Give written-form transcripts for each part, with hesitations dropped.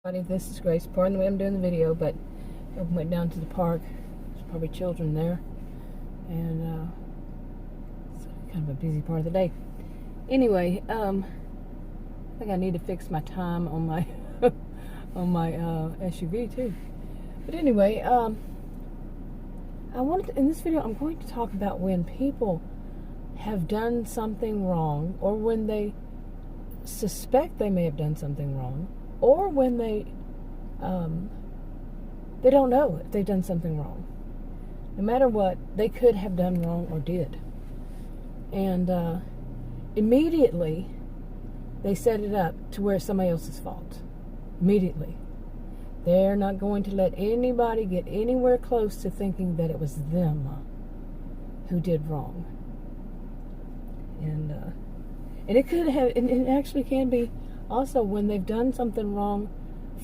This is Grace. Pardon the way I'm doing the video, but I went down to the park. There's probably children there, and it's kind of a busy part of the day. Anyway, I think I need to fix my time on my on my SUV too. But anyway, I wanted in this video I'm going to talk about when people have done something wrong, or when they suspect they may have done something wrong, or when they don't know if they've done something wrong. No matter what, they could have done wrong or did. And immediately, they set it up to where it's somebody else's fault. Immediately. They're not going to let anybody get anywhere close to thinking that it was them who did wrong. And it could have, and it actually can be also when they've done something wrong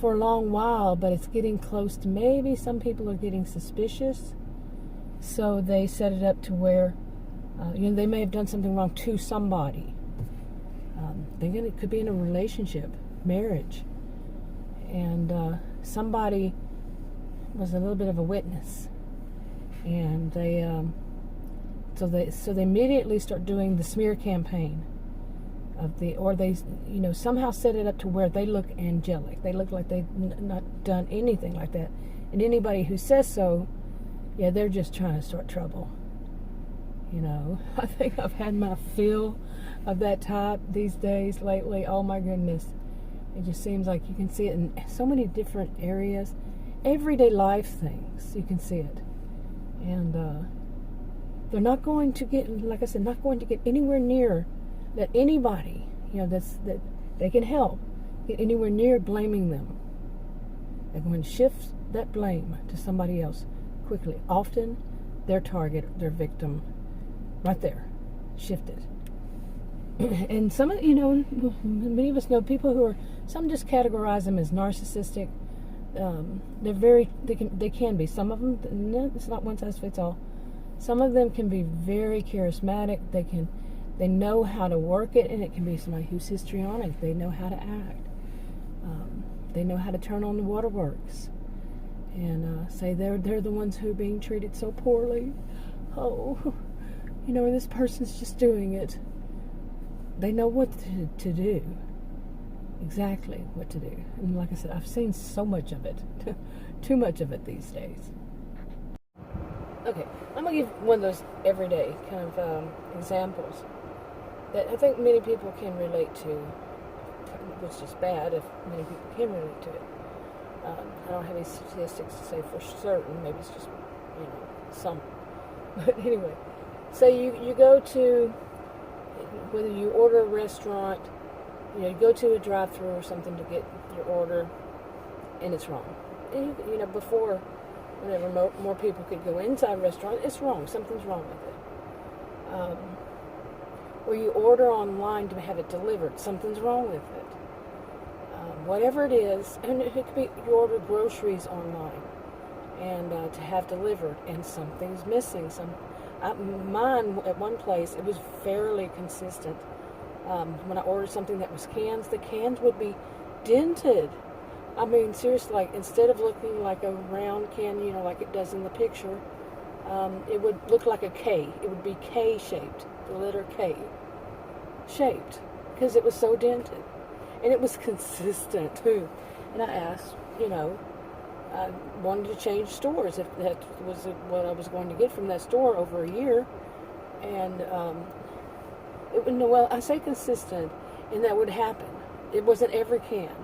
for a long while, but it's getting close to, maybe some people are getting suspicious, so they set it up to where they may have done something wrong to somebody. It could be in a relationship, marriage, and somebody was a little bit of a witness, and so they immediately start doing the smear campaign or they somehow set it up to where they look angelic. They look like they've not done anything like that. And anybody who says so, yeah, they're just trying to start trouble. I think I've had my fill of that type these days lately. Oh my goodness. It just seems like you can see it in so many different areas. Everyday life things, you can see it. And they're not going to get, like I said, not going to get anywhere near that anybody, that they can help, get anywhere near blaming them. They're going to shift that blame to somebody else quickly. Often, their target, their victim, right there, shifted. And some, many of us know people who are, some just categorize them as narcissistic. They can be. Some of them, it's not one size fits all. Some of them can be very charismatic. They know how to work it, and it can be somebody who's histrionic. They know how to act. They know how to turn on the waterworks, and say they're the ones who are being treated so poorly. Oh, this person's just doing it. They know what to do. Exactly what to do. And like I said, I've seen so much of it. Too much of it these days. Okay, I'm going to give one of those everyday kind of examples that I think many people can relate to, which is bad if many people can relate to it. I don't have any statistics to say for certain. Maybe it's just, some. But anyway, say you go to, whether you order a restaurant, you go to a drive-thru or something to get your order, and it's wrong. And before, whenever more people could go inside a restaurant, it's wrong. Something's wrong with it. Or you order online to have it delivered, something's wrong with it. Whatever it is, and it could be you order groceries online and to have delivered, and something's missing. Mine at one place, it was fairly consistent. When I ordered something that was cans, the cans would be dented. I mean, seriously, like, instead of looking like a round can, like it does in the picture, it would look like a K. It would be K-shaped, the letter K shaped, because it was so dented. And it was consistent, too. And I asked, I wanted to change stores, if that was what I was going to get from that store over a year. And, I say consistent, and that would happen. It wasn't every can,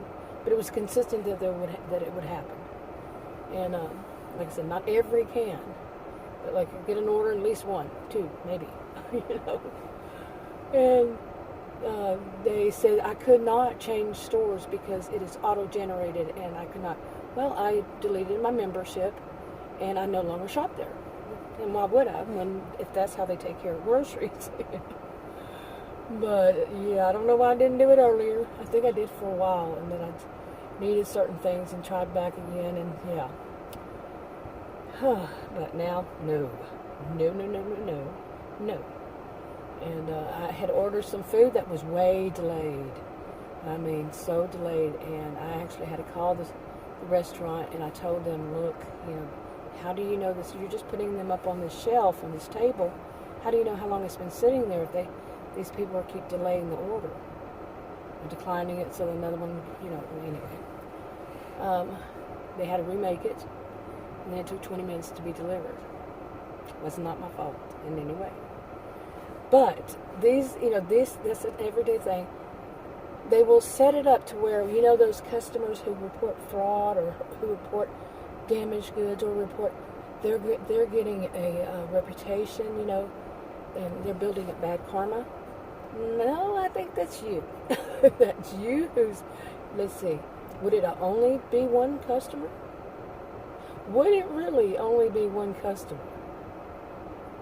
but it was consistent that it would happen. And like I said, not every can, but like get an order, at least one, two, maybe, And they said I could not change stores because it is auto-generated, and I could not. Well, I deleted my membership, and I no longer shop there. And why would I, if that's how they take care of groceries? But, yeah, I don't know why I didn't do it earlier. I think I did for a while, and then I needed certain things and tried back again, and yeah. But now, no. And I had ordered some food that was way delayed. I mean, so delayed. And I actually had to call the restaurant, and I told them, look, how do you know this? You're just putting them up on this shelf, on this table. How do you know how long it's been sitting there if these people keep delaying the order? And declining it so another one, anyway. They had to remake it, and then it took 20 minutes to be delivered. It was not my fault in any way. But this an everyday thing. They will set it up to where, those customers who report fraud or who report damaged goods or report, they're getting a reputation, and they're building up bad karma. No, I think that's you. That's you who's, let's see, would it only be one customer? Would it really only be one customer?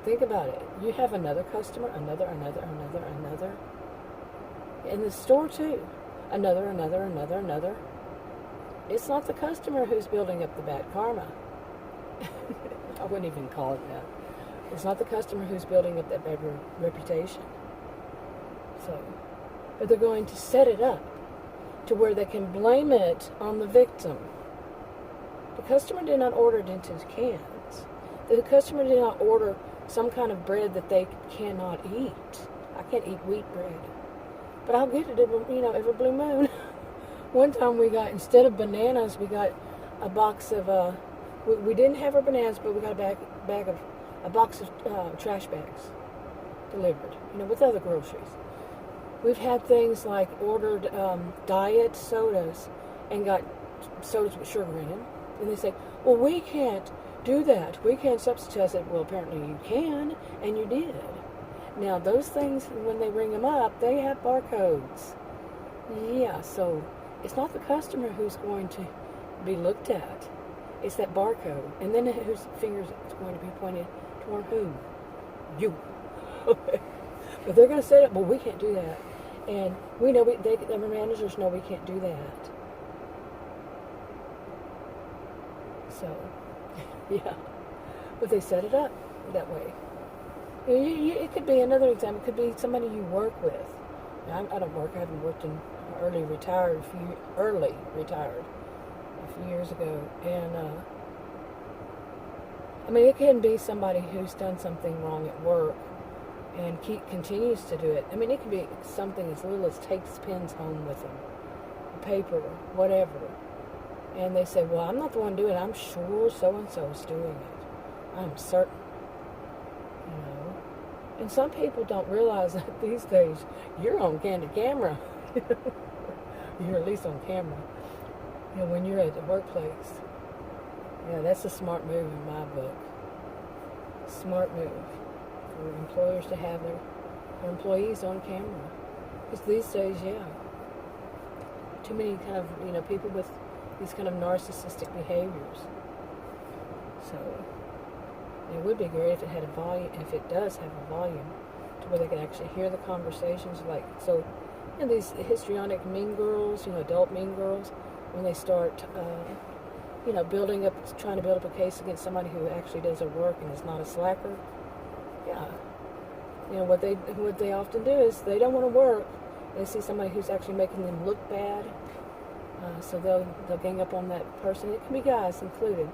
Think about it. You have another customer, another. In the store too. Another. It's not the customer who's building up the bad karma. I wouldn't even call it that. It's not the customer who's building up that bad reputation. But they're going to set it up to where they can blame it on the victim. The customer did not order it into cans. The customer did not order some kind of bread that they cannot eat. I can't eat wheat bread. But I'll get it every blue moon. One time we got, instead of bananas, we got a box of, we didn't have our bananas, but we got a box of trash bags delivered, with other groceries. We've had things like ordered diet sodas and got sodas with sugar in them. And they say, well, we can't do that. We can't substitute. I said, well, apparently you can, and you did. Now, those things, when they ring them up, they have barcodes. Yeah, so it's not the customer who's going to be looked at. It's that barcode. And then whose fingers is going to be pointed toward whom? You. But they're going to say, well, we can't do that. And we know, the managers know we can't do that. So, yeah. But they set it up that way. It could be another example. It could be somebody you work with. Now, I don't work. I haven't worked in early retired a few years ago. And, it can be somebody who's done something wrong at work and continues to do it. It could be something as little as takes pens home with them, paper, whatever. And they say, well, I'm not the one doing it. I'm sure so-and-so is doing it. I'm certain. And some people don't realize that these days you're on candid camera. You're at least on camera. When you're at the workplace. Yeah, that's a smart move in my book. Smart move for employers to have their employees on camera. Because these days, too many kind of, people with these kind of narcissistic behaviors. So it would be great if it had a volume, if it does have a volume, to where they could actually hear the conversations. These histrionic mean girls, adult mean girls, when they start, trying to build up a case against somebody who actually does their work and is not a slacker. Yeah. What they often do is they don't want to work. They see somebody who's actually making them look bad. So they'll gang up on that person. It can be guys included.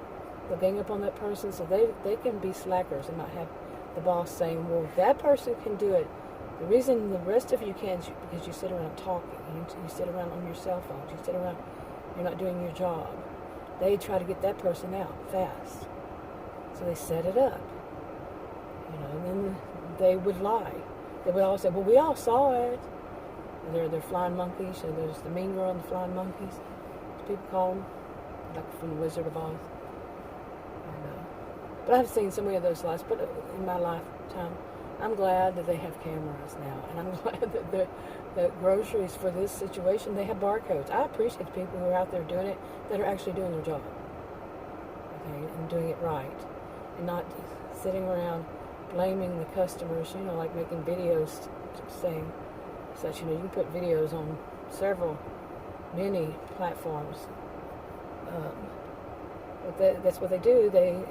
They'll gang up on that person, so they can be slackers and not have the boss saying, well, that person can do it. The reason the rest of you can't is because you sit around talking. You sit around on your cell phones. You sit around, you're not doing your job. They try to get that person out fast. So they set it up. And then they would lie. They would always say, well, we all saw it. They're flying monkeys. So there's the mean girl and the flying monkeys, as people call them, like from the Wizard of Oz. But I've seen so many of those lies. But in my lifetime, I'm glad that they have cameras now, and I'm glad that the groceries for this situation, they have barcodes. I appreciate the people who are out there doing it, that are actually doing their job, okay, and doing it right, and not sitting around blaming the customers. Like making videos saying such. You can put videos on many platforms. But that's what they do. They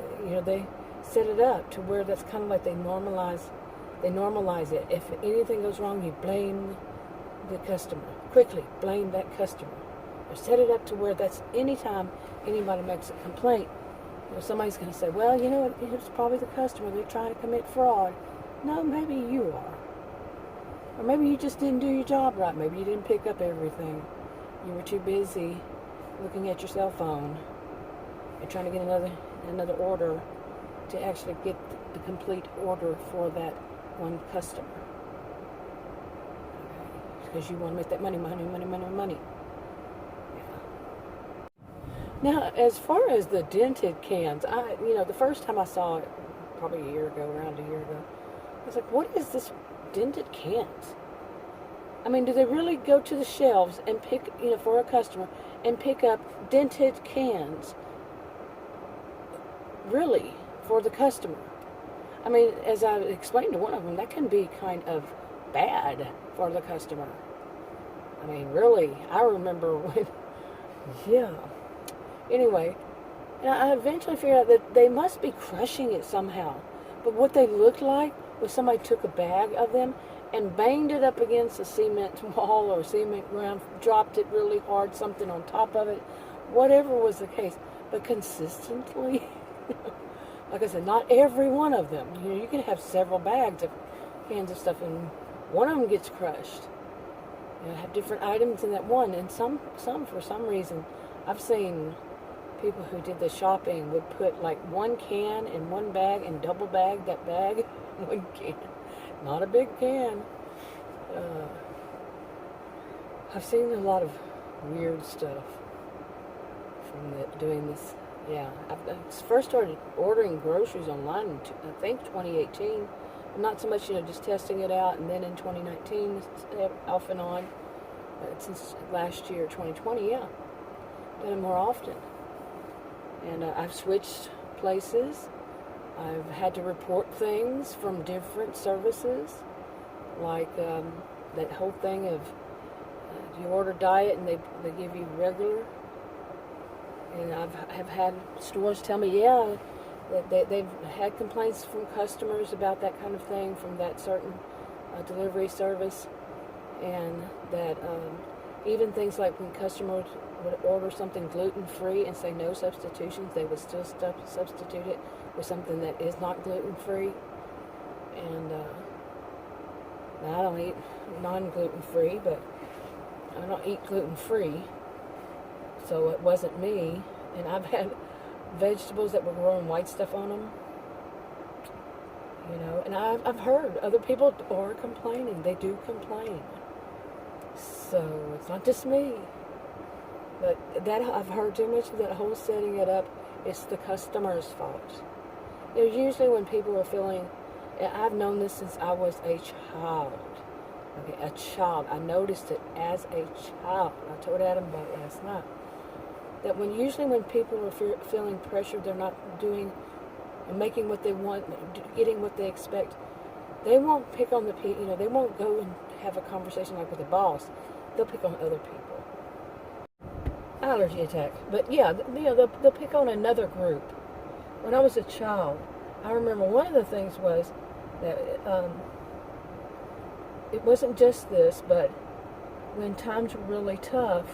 set it up to where that's kind of like they normalize it. If anything goes wrong, you blame the customer. quickly blame that customer. Or set it up to where that's anytime anybody makes a complaint, somebody's going to say, well, it's probably the customer. They're trying to commit fraud. No, maybe you are. Or maybe you just didn't do your job right. Maybe you didn't pick up everything. You were too busy looking at your cell phone and trying to get another order to actually get the complete order for that one customer. Okay. Because you want to make that money. Now, as far as the dented cans, the first time I saw it, probably around a year ago, I was like, what is this dented cans? I mean, do they really go to the shelves and pick, for a customer, and pick up dented cans? Really? For the customer? I mean, as I explained to one of them, that can be kind of bad for the customer. I mean, really, I remember when, yeah. Anyway, and I eventually figured out that they must be crushing it somehow. But what they looked like was somebody took a bag of them and banged it up against a cement wall or cement ground, dropped it really hard, something on top of it, whatever was the case. But consistently, like I said, not every one of them. You can have several bags of cans of stuff, and one of them gets crushed. Have different items in that one, and some for some reason, I've seen people who did the shopping would put like one can in one bag and double bag that bag in one can. Not a big can. I've seen a lot of weird stuff from doing this. Yeah, I first started ordering groceries online in, I think, 2018. Not so much, just testing it out, and then in 2019, off and on. Since last year, 2020, yeah. Done it more often. And I've switched places. I've had to report things from different services, like that whole thing of you order diet and they give you regular. And have had stores tell me, yeah, that they've had complaints from customers about that kind of thing from that certain delivery service, and that even things like when customers would order something gluten-free and say no substitutions, they would still substitute it with something that is not gluten-free. And now I don't eat non-gluten-free, but I don't eat gluten-free, so it wasn't me. And I've had vegetables that were growing white stuff on them, and I've heard other people are complaining. They do complain. So it's not just me. But that I've heard too much of that whole setting it up. It's the customer's fault. Usually when people are feeling, and I've known this since I was a child. Okay, a child. I noticed it as a child. I told Adam about it last night. That usually when people are feeling pressured, they're not doing and making what they want, getting what they expect, they won't pick on the people. They won't go and have a conversation like with the boss. They'll pick on other people. Allergy attack. But yeah, they'll pick on another group. When I was a child, I remember one of the things was that it wasn't just this, but when times were really tough,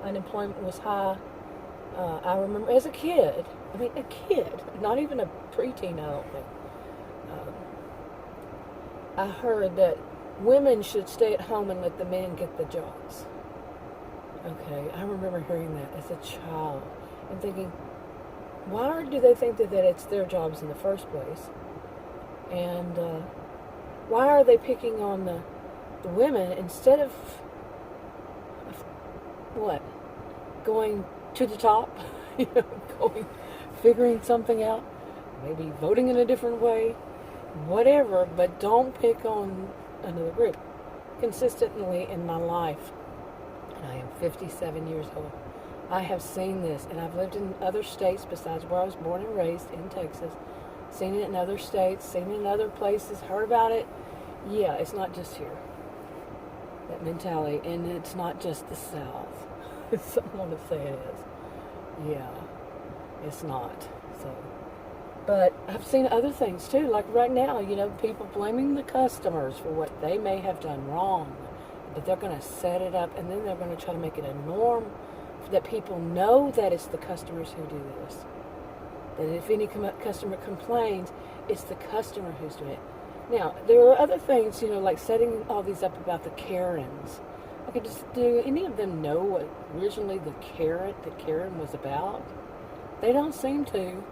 unemployment was high. I remember as a kid, not even a preteen, I don't think. I heard that women should stay at home and let the men get the jobs. Okay, I remember hearing that as a child and thinking, why do they think that it's their jobs in the first place? And why are they picking on the women instead of going to the top, figuring something out, maybe voting in a different way, whatever, but don't pick on another group. Consistently in my life, and I am 57 years old, I have seen this, and I've lived in other states besides where I was born and raised in Texas, seen it in other states, seen it in other places, heard about it. Yeah, it's not just here, that mentality, and it's not just the South. I want to say it is. Yeah, it's not. So, but I've seen other things too, like right now, people blaming the customers for what they may have done wrong. but they're going to set it up, and then they're going to try to make it a norm that people know that it's the customers who do this. That if any customer complains, it's the customer who's doing it. Now, there are other things, like setting all these up about the Karens. Okay, do any of them know what originally the Karen was about? They don't seem to.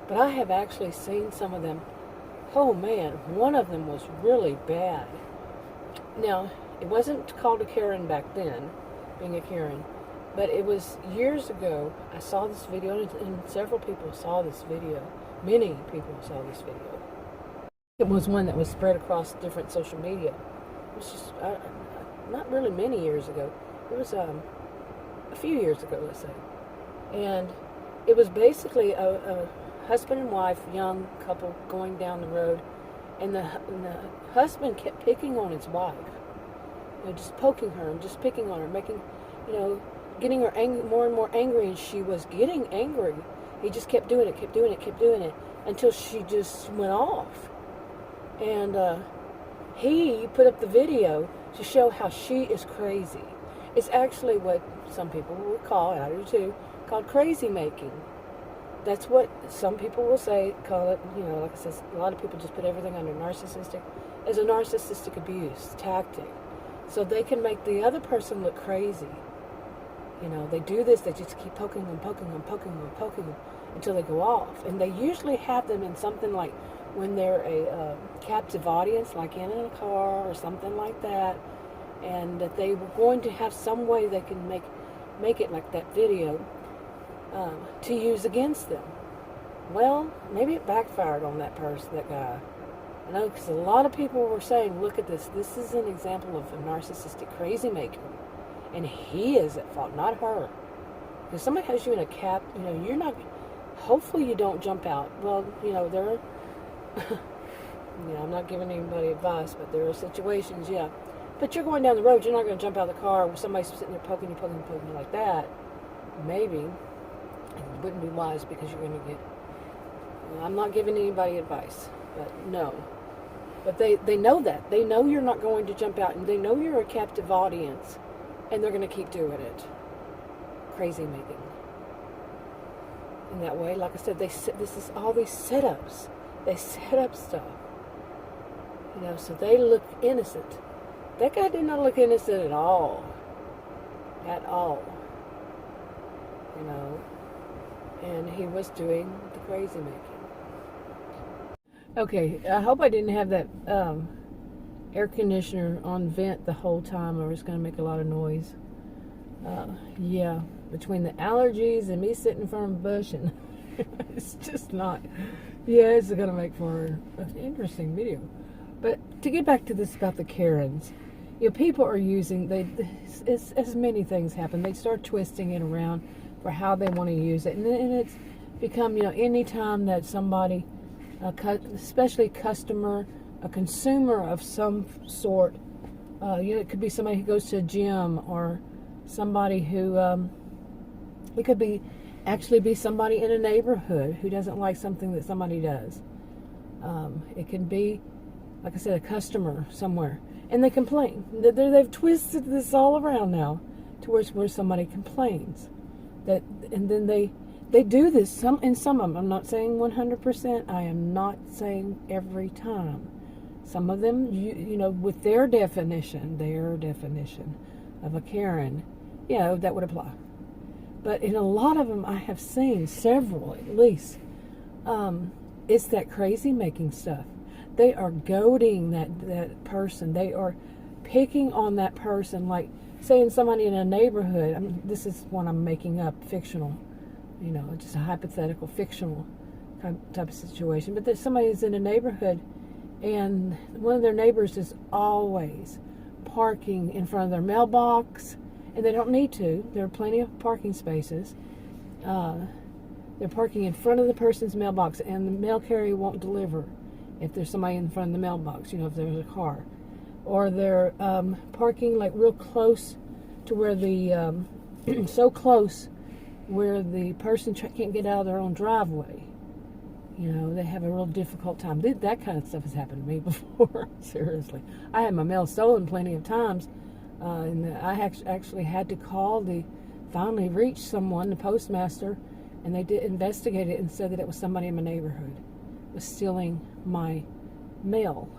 But I have actually seen some of them. Oh man, one of them was really bad. Now, it wasn't called a Karen back then, being a Karen, but it was years ago. I saw this video, and several people saw this video. Many people saw this video. It was one that was spread across different social media. It was just not really many years ago. It was a few years ago, let's say. And it was basically a husband and wife, young couple, going down the road, and the husband kept picking on his wife, just poking her and just picking on her, making, getting her more and more angry, and she was getting angry. He just kept doing it, until she just went off. And he put up the video to show how she is crazy. It's actually what some people will call, and I do too, called crazy making. That's what some people will call it, like I said, a lot of people just put everything under narcissistic, as a narcissistic abuse tactic. So they can make the other person look crazy. They do this, they just keep poking them until they go off. And they usually have them in something like when they're a captive audience, like in a car or something like that, and that they were going to have some way they can make it like that video to use against them. Well, maybe it backfired on that guy. I know, because a lot of people were saying, look at this. This is an example of a narcissistic crazy maker. And he is at fault, not her. Because somebody has you in a cap, you're not, hopefully you don't jump out. Well, there are, I'm not giving anybody advice, but there are situations, yeah. But you're going down the road, you're not going to jump out of the car with somebody sitting there poking you like that. Maybe. It wouldn't be wise, because you're going to get, I'm not giving anybody advice, but no. But they know that. They know you're not going to jump out, and they know you're a captive audience, and they're going to keep doing it. Crazy making. In that way, like I said, this is all these setups. They set up stuff. So they look innocent. That guy did not look innocent at all. At all. And he was doing the crazy making. Okay, I hope I didn't have that air conditioner on vent the whole time, or it's going to make a lot of noise. Yeah, between the allergies and me sitting in front of a bush, and it's just not, it's going to make for an interesting video. But to get back to this about the Karens, people are using, as many things happen, they start twisting it around for how they want to use it. And it's become, any time that somebody, especially a consumer of some sort, it could be somebody who goes to a gym, or somebody who, it could be somebody in a neighborhood who doesn't like something that somebody does. It can be, like I said, a customer somewhere, and they complain. They've twisted this all around now to where somebody complains. And then they do this in some of them. I'm not saying 100%. I am not saying every time. Some of them, with their definition of a Karen, that would apply. But in a lot of them, I have seen several at least. It's that crazy making stuff. They are goading that person. They are picking on that person, like saying somebody in a neighborhood. This is one I'm making up, fictional, just a hypothetical, fictional type of situation. But that somebody is in a neighborhood, and one of their neighbors is always parking in front of their mailbox, and they don't need to. There are plenty of parking spaces. They're parking in front of the person's mailbox, and the mail carrier won't deliver if there's somebody in front of the mailbox, if there's a car. Or they're parking like real close to where the, so close where the person can't get out of their own driveway. They have a real difficult time. That kind of stuff has happened to me before. Seriously. I had my mail stolen plenty of times And I actually had to finally reach someone, the postmaster, and they did investigate it and said that it was somebody in my neighborhood was stealing my mail.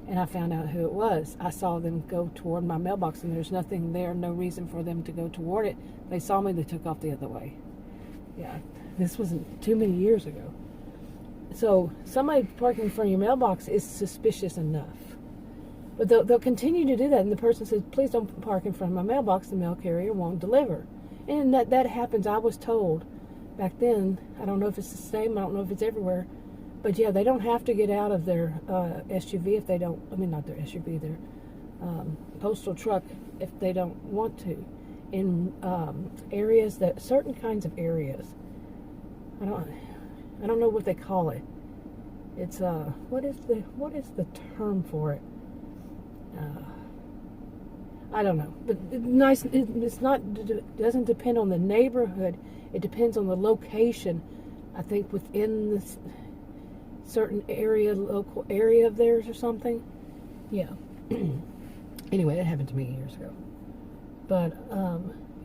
And I found out who it was. I saw them go toward my mailbox, and there's nothing there, no reason for them to go toward it. They saw me, they took off the other way. Yeah, this wasn't too many years ago. So somebody parking in front of your mailbox is suspicious enough. But they'll continue to do that, and the person says, please don't park in front of my mailbox, the mail carrier won't deliver. And that happens. I was told back then, I don't know if it's the same, I don't know if it's everywhere, but yeah, they don't have to get out of their SUV if they don't, not their SUV, their postal truck if they don't want to. In areas certain kinds of areas, I don't know what they call it. It's what is the term for it? I don't know, but it's not. It doesn't depend on the neighborhood. It depends on the location. I think within this certain local area of theirs or something. Yeah. Anyway, that happened to me years ago. But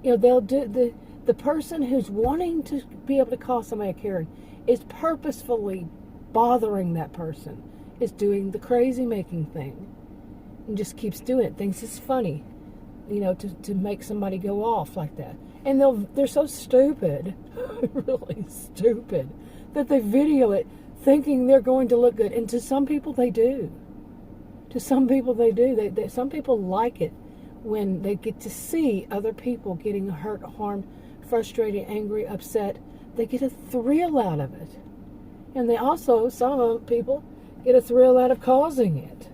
they'll do the person who's wanting to be able to call somebody a Karen is purposefully bothering that person. Is doing the crazy making thing. And just keeps doing it, thinks it's funny, to make somebody go off like that. And they're so stupid, really stupid, that they video it thinking they're going to look good. And to some people they do. Some people like it when they get to see other people getting hurt, harmed, frustrated, angry, upset. They get a thrill out of it. And they also, some people, get a thrill out of causing it.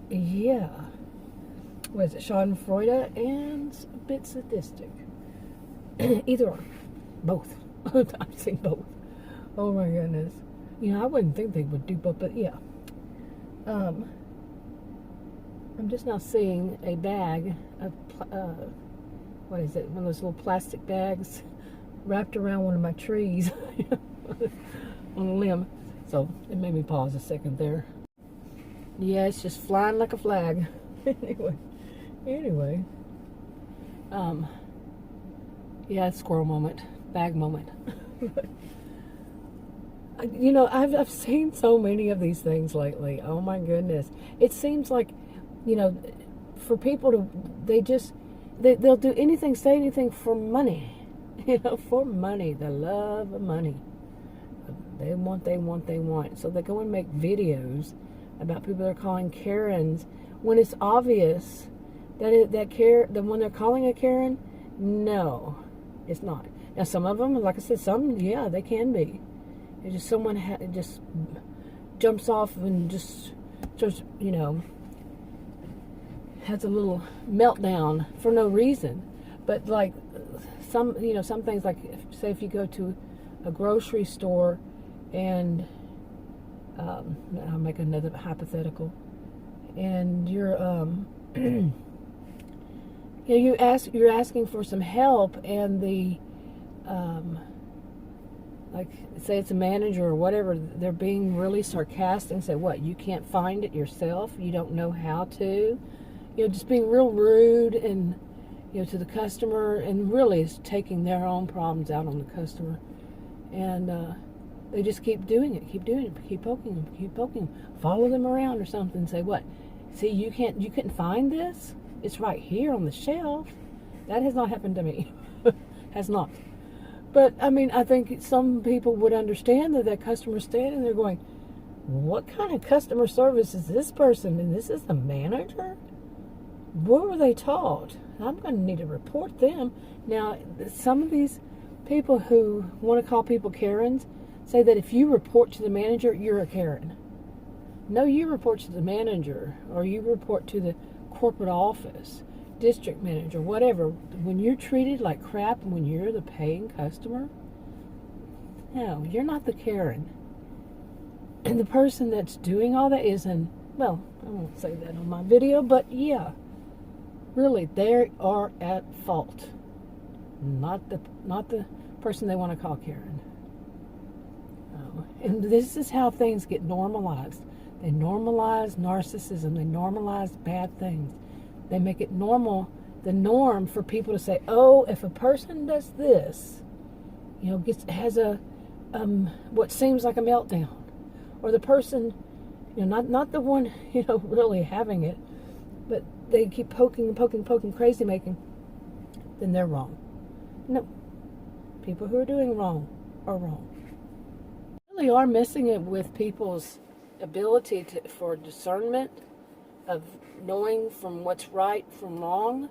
Yeah. Was it Schadenfreude and a bit sadistic? Either or. Both. I've seen both. Oh my goodness. I wouldn't think they would do both, but yeah. I'm just now seeing a bag of, what is it? One of those little plastic bags wrapped around one of my trees on a limb. So it made me pause a second there. Yeah, it's just flying like a flag. Anyway. Yeah, squirrel moment, bag moment. I've seen so many of these things lately. Oh my goodness. It seems like, for people they'll do anything, say anything for money. For money, the love of money. They want. So they go and make videos about people they're calling Karens when it's obvious that the one they're calling a Karen, no, it's not. Now some of them, like I said, yeah, they can be. It's just someone just jumps off and just has a little meltdown for no reason. But like some things, like say if you go to a grocery store and I'll make another hypothetical, and you're you're asking for some help, and the like say it's a manager or whatever, they're being really sarcastic and say, what, you can't find it yourself, you don't know how to, just being real rude and to the customer, and really is taking their own problems out on the customer. And they just keep doing it, keep poking them, follow them around or something, and say, what, see, you couldn't find this? It's right here on the shelf. That has not happened to me. Has not. But I think some people would understand that customer's standing there going, what kind of customer service is this person? And this is the manager? What were they taught? I'm going to need to report them. Now, some of these people who want to call people Karens say that if you report to the manager, you're a Karen. No, you report to the manager, or you report to the corporate office, district manager, whatever. When you're treated like crap, when you're the paying customer, no, you're not the Karen. And the person that's doing all that well, I won't say that on my video, but yeah, really, they are at fault. Not the person they want to call Karen. And this is how things get normalized. They normalize narcissism. They normalize bad things. They make it normal, the norm for people to say, oh, if a person does this, has a what seems like a meltdown, or the person, not the one, really having it, but they keep poking, crazy making, then they're wrong. No, people who are doing wrong are wrong. Really are missing it with people's ability for discernment of knowing from what's right from wrong.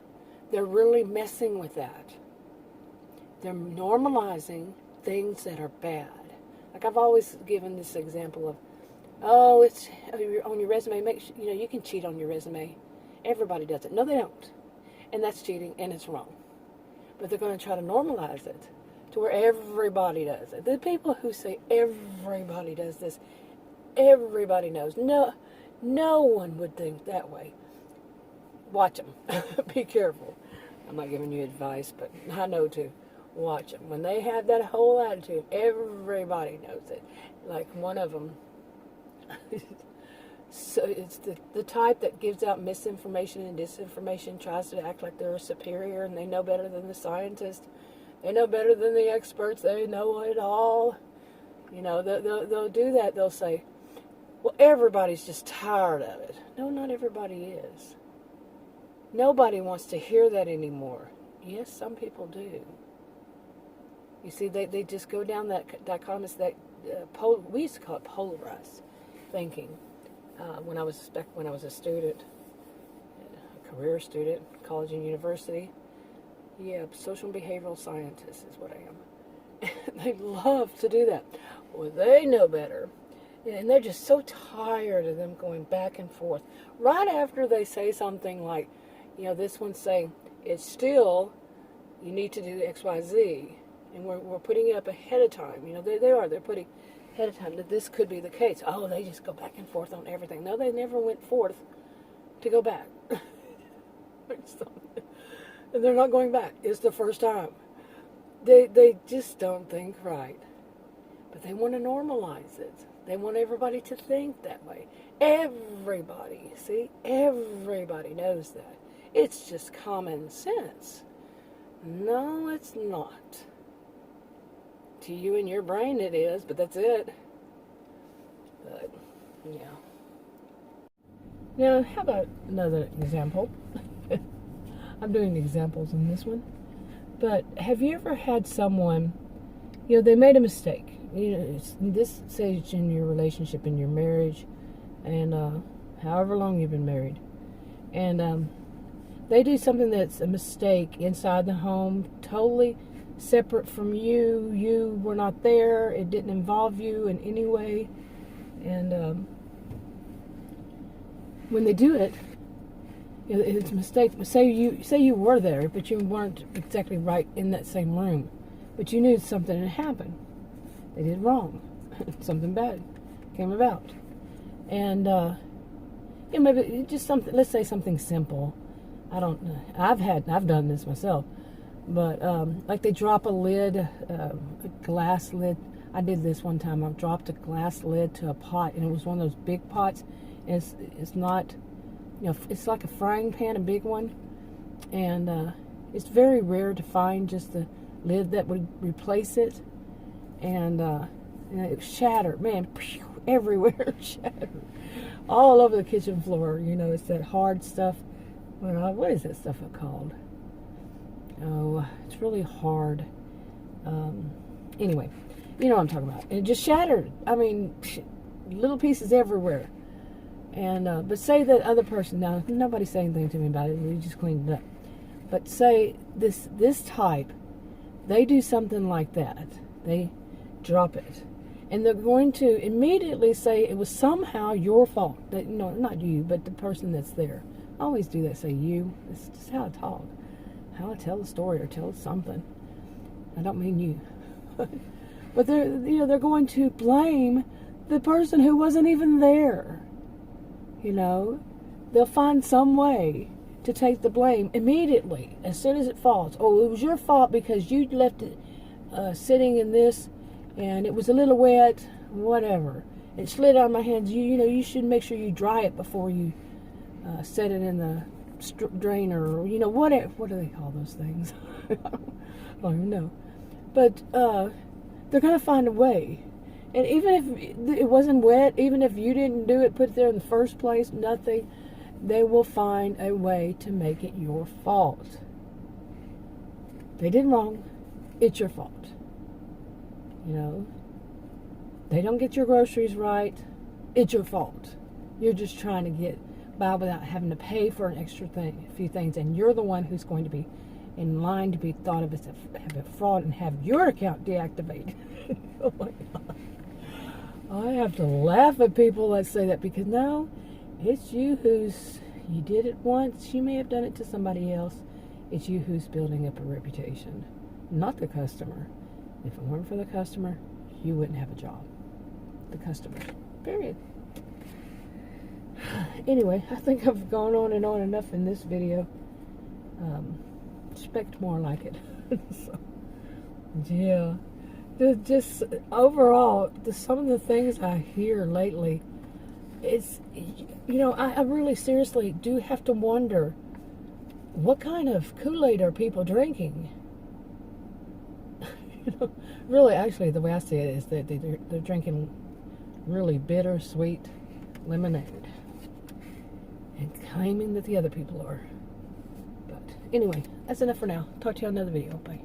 They're really messing with that. They're normalizing things that are bad. Like I've always given this example of, it's on your resume. Make sure, you can cheat on your resume. Everybody does it. No, they don't. And that's cheating, and it's wrong. But they're going to try to normalize it to where everybody does it. The people who say everybody does this, everybody knows. No one would think that way. Watch them. Be careful. I'm not giving you advice, but I know to watch them. When they have that whole attitude, everybody knows it. Like one of them, so it's the type that gives out misinformation and disinformation, tries to act like they're superior and they know better than the scientists. They know better than the experts. They know it all. They'll do that. They'll say, well, everybody's just tired of it. No, not everybody is. Nobody wants to hear that anymore. Yes, some people do. You see, they just go down that dichotomous, we used to call it polarized thinking. When I was a student, a career student, college and university, social and behavioral scientist is what I am. They love to do that. Well, they know better. And they're just so tired of them going back and forth. Right after they say something like, this one's saying, it's still, you need to do X, Y, Z. And we're putting it up ahead of time. They're putting ahead of time that this could be the case. Oh, they just go back and forth on everything. No, they never went forth to go back. And they're not going back. It's the first time. They just don't think right. But they want to normalize it. They want everybody to think that way. Everybody knows that. It's just common sense. No, it's not. To you and your brain it is, but that's it. But, yeah. Now, how about another example? I'm doing examples in this one. But have you ever had someone, they made a mistake. It's in this stage in your relationship, in your marriage, and however long you've been married. And they do something that's a mistake inside the home, totally separate from you. You were not there. It didn't involve you in any way. And when they do it, it's a mistake. Say you were there, but you weren't exactly right in that same room. But you knew something had happened. They did wrong. Something bad came about. And maybe just something. Let's say something simple. I don't know. I've done this myself. But like they drop a lid, a glass lid. I did this one time. I dropped a glass lid to a pot, and it was one of those big pots. And it's not, it's like a frying pan, a big one, and it's very rare to find just the lid that would replace it. And it shattered, man, everywhere, shattered, all over the kitchen floor. It's that hard stuff. What is that stuff called? Oh, it's really hard. Anyway, you know what I'm talking about. And it just shattered. I mean, little pieces everywhere. And but say that other person. Now, nobody say anything to me about it. We just cleaned it up. But say this type, they do something like that. They drop it, and they're going to immediately say it was somehow your fault. That, not you, but the person that's there. I always do that. Say you. It's just how I talk. How I tell a story or tell something. I don't mean you. But they're going to blame the person who wasn't even there. They'll find some way to take the blame immediately as soon as it falls. Oh, it was your fault because you left it sitting in this, and it was a little wet. Whatever. It slid out of my hands. You should make sure you dry it before you set it in the drainer, or, what do they call those things? I don't even know. But they're going to find a way. And even if it wasn't wet, even if you didn't do it, put it there in the first place, nothing, they will find a way to make it your fault. They did wrong. It's your fault. They don't get your groceries right. It's your fault. You're just trying to get by without having to pay for an extra few things, and you're the one who's going to be in line to be thought of as a fraud and have your account deactivated. Oh my God. I have to laugh at people that say that, because no, it's you you did it once. You may have done it to somebody else. It's you who's building up a reputation, not the customer. If it weren't for the customer, you wouldn't have a job. The customer. Period. Anyway, I think I've gone on and on enough in this video. Expect more like it. So, yeah. Just overall, some of the things I hear lately, it's, I really seriously do have to wonder, what kind of Kool-Aid are people drinking? Really, actually, the way I see it is that they're drinking really bitter, sweet lemonade and claiming that the other people are. But anyway, that's enough for now. Talk to you on another video. Bye.